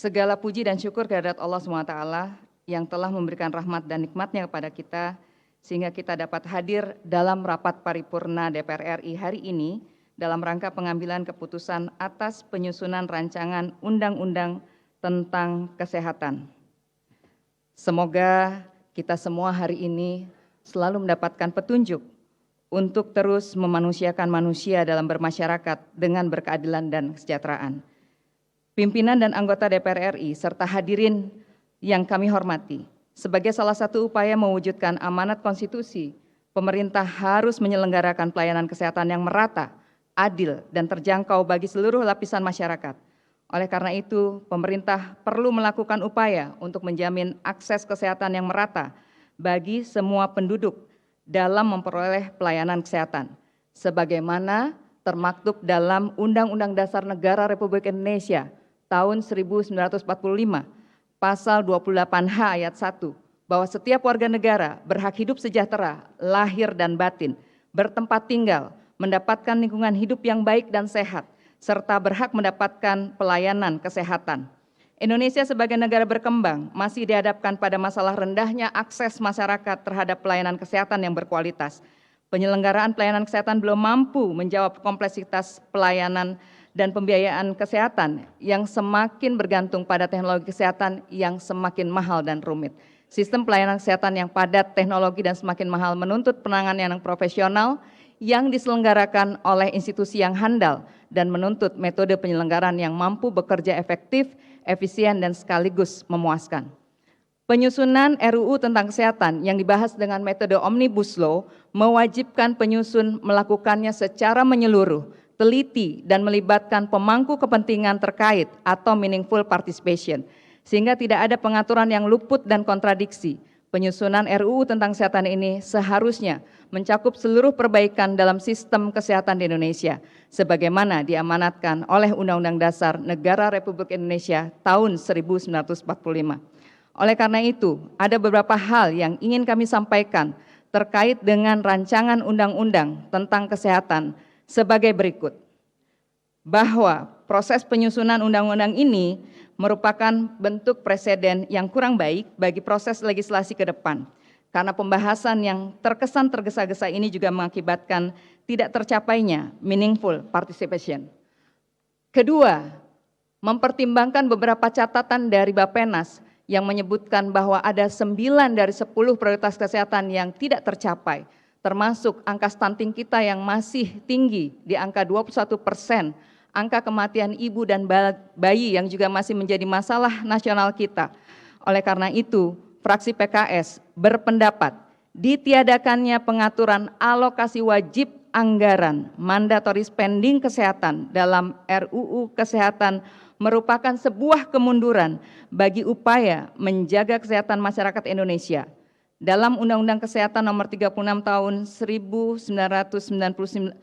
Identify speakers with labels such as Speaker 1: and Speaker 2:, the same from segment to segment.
Speaker 1: Segala puji dan syukur kehadirat Allah SWT yang telah memberikan rahmat dan nikmatnya kepada kita, sehingga kita dapat hadir dalam rapat paripurna DPR RI hari ini dalam rangka pengambilan keputusan atas penyusunan rancangan undang-undang tentang kesehatan. Semoga kita semua hari ini selalu mendapatkan petunjuk untuk terus memanusiakan manusia dalam bermasyarakat dengan berkeadilan dan kesejahteraan. Pimpinan dan anggota DPR RI serta hadirin yang kami hormati, sebagai salah satu upaya mewujudkan amanat konstitusi, pemerintah harus menyelenggarakan pelayanan kesehatan yang merata, adil, dan terjangkau bagi seluruh lapisan masyarakat. Oleh karena itu, pemerintah perlu melakukan upaya untuk menjamin akses kesehatan yang merata bagi semua penduduk dalam memperoleh pelayanan kesehatan, sebagaimana termaktub dalam Undang-Undang Dasar Negara Republik Indonesia tahun 1945, pasal 28H ayat 1, bahwa setiap warga negara berhak hidup sejahtera, lahir dan batin, bertempat tinggal, mendapatkan lingkungan hidup yang baik dan sehat, serta berhak mendapatkan pelayanan kesehatan. Indonesia sebagai negara berkembang masih dihadapkan pada masalah rendahnya akses masyarakat terhadap pelayanan kesehatan yang berkualitas. Penyelenggaraan pelayanan kesehatan belum mampu menjawab kompleksitas pelayanan dan pembiayaan kesehatan yang semakin bergantung pada teknologi kesehatan yang semakin mahal dan rumit. Sistem pelayanan kesehatan yang padat teknologi dan semakin mahal menuntut penanganan yang profesional yang diselenggarakan oleh institusi yang handal dan menuntut metode penyelenggaraan yang mampu bekerja efektif, efisien, dan sekaligus memuaskan. Penyusunan RUU tentang kesehatan yang dibahas dengan metode Omnibus Law mewajibkan penyusun melakukannya secara menyeluruh, teliti, dan melibatkan pemangku kepentingan terkait atau meaningful participation, sehingga tidak ada pengaturan yang luput dan kontradiksi. Penyusunan RUU tentang kesehatan ini seharusnya mencakup seluruh perbaikan dalam sistem kesehatan di Indonesia, sebagaimana diamanatkan oleh Undang-Undang Dasar Negara Republik Indonesia tahun 1945. Oleh karena itu, ada beberapa hal yang ingin kami sampaikan terkait dengan rancangan undang-undang tentang kesehatan sebagai berikut. Bahwa proses penyusunan undang-undang ini merupakan bentuk preseden yang kurang baik bagi proses legislasi ke depan. Karena pembahasan yang terkesan tergesa-gesa ini juga mengakibatkan tidak tercapainya meaningful participation. Kedua, mempertimbangkan beberapa catatan dari Bappenas yang menyebutkan bahwa ada 9 dari 10 prioritas kesehatan yang tidak tercapai, termasuk angka stunting kita yang masih tinggi di angka 21%, angka kematian ibu dan bayi yang juga masih menjadi masalah nasional kita. Oleh karena itu, fraksi PKS berpendapat ditiadakannya pengaturan alokasi wajib anggaran mandatory spending kesehatan dalam RUU Kesehatan merupakan sebuah kemunduran bagi upaya menjaga kesehatan masyarakat Indonesia. Dalam Undang-Undang Kesehatan Nomor 36 Tahun 1999,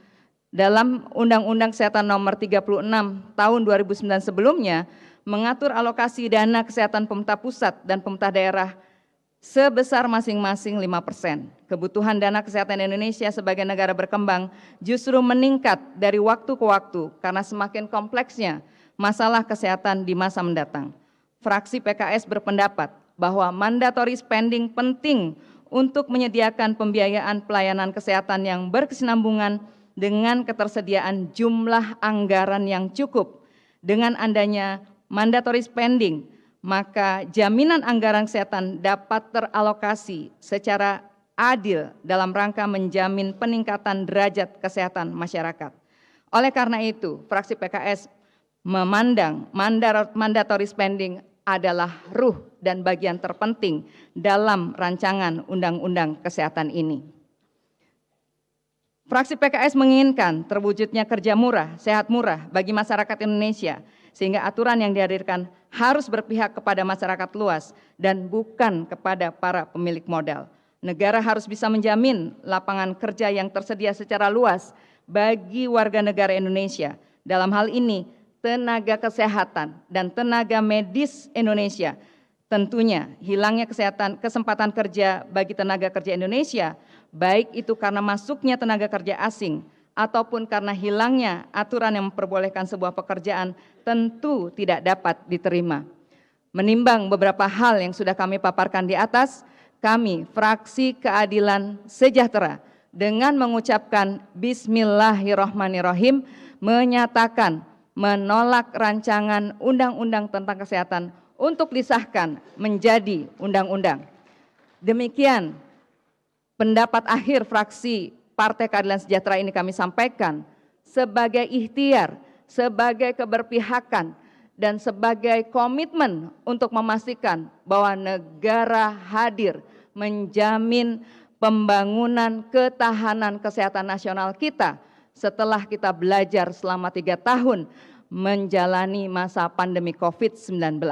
Speaker 1: dalam Undang-Undang Kesehatan Nomor 36 Tahun 2009 sebelumnya mengatur alokasi dana kesehatan pemerintah pusat dan pemerintah daerah sebesar masing-masing 5%. Kebutuhan dana kesehatan Indonesia sebagai negara berkembang justru meningkat dari waktu ke waktu karena semakin kompleksnya masalah kesehatan di masa mendatang. Fraksi PKS berpendapat bahwa mandatory spending penting untuk menyediakan pembiayaan pelayanan kesehatan yang berkesinambungan dengan ketersediaan jumlah anggaran yang cukup. Dengan adanya mandatory spending, maka jaminan anggaran kesehatan dapat teralokasi secara adil dalam rangka menjamin peningkatan derajat kesehatan masyarakat. Oleh karena itu, fraksi PKS memandang mandatory spending adalah ruh dan bagian terpenting dalam rancangan undang-undang kesehatan ini. Fraksi PKS menginginkan terwujudnya kerja murah, sehat murah bagi masyarakat Indonesia, sehingga aturan yang dihadirkan harus berpihak kepada masyarakat luas dan bukan kepada para pemilik modal. Negara harus bisa menjamin lapangan kerja yang tersedia secara luas bagi warga negara Indonesia. Dalam hal ini, tenaga kesehatan dan tenaga medis Indonesia. Tentunya hilangnya kesempatan kerja bagi tenaga kerja Indonesia, baik itu karena masuknya tenaga kerja asing ataupun karena hilangnya aturan yang memperbolehkan sebuah pekerjaan, tentu tidak dapat diterima. Menimbang beberapa hal yang sudah kami paparkan di atas, kami, Fraksi Keadilan Sejahtera, dengan mengucapkan Bismillahirrahmanirrahim, menyatakan menolak rancangan Undang-Undang tentang Kesehatan untuk disahkan menjadi undang-undang. Demikian pendapat akhir fraksi Partai Keadilan Sejahtera ini kami sampaikan sebagai ikhtiar, sebagai keberpihakan, dan sebagai komitmen untuk memastikan bahwa negara hadir menjamin pembangunan ketahanan kesehatan nasional kita setelah kita belajar selama 3 tahun menjalani masa pandemi COVID-19.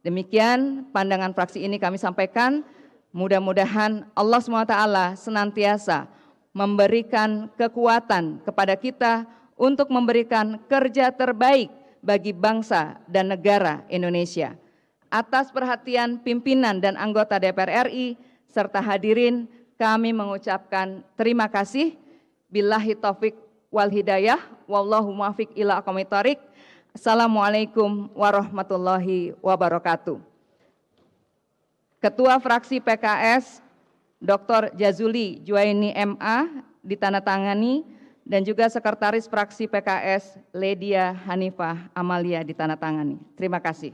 Speaker 1: Demikian pandangan fraksi ini kami sampaikan. Mudah-mudahan Allah SWT senantiasa memberikan kekuatan kepada kita untuk memberikan kerja terbaik bagi bangsa dan negara Indonesia. Atas perhatian pimpinan dan anggota DPR RI serta hadirin, kami mengucapkan terima kasih. Billahi taufik wal hidayah, wallahu muwaffiq ila aqwamit thoriq. Assalamualaikum warahmatullahi wabarakatuh. Ketua Fraksi PKS Dr. Jazuli Juwaini MA ditandatangani, dan juga Sekretaris Fraksi PKS Ledia Hanifah Amalia ditandatangani. Terima kasih.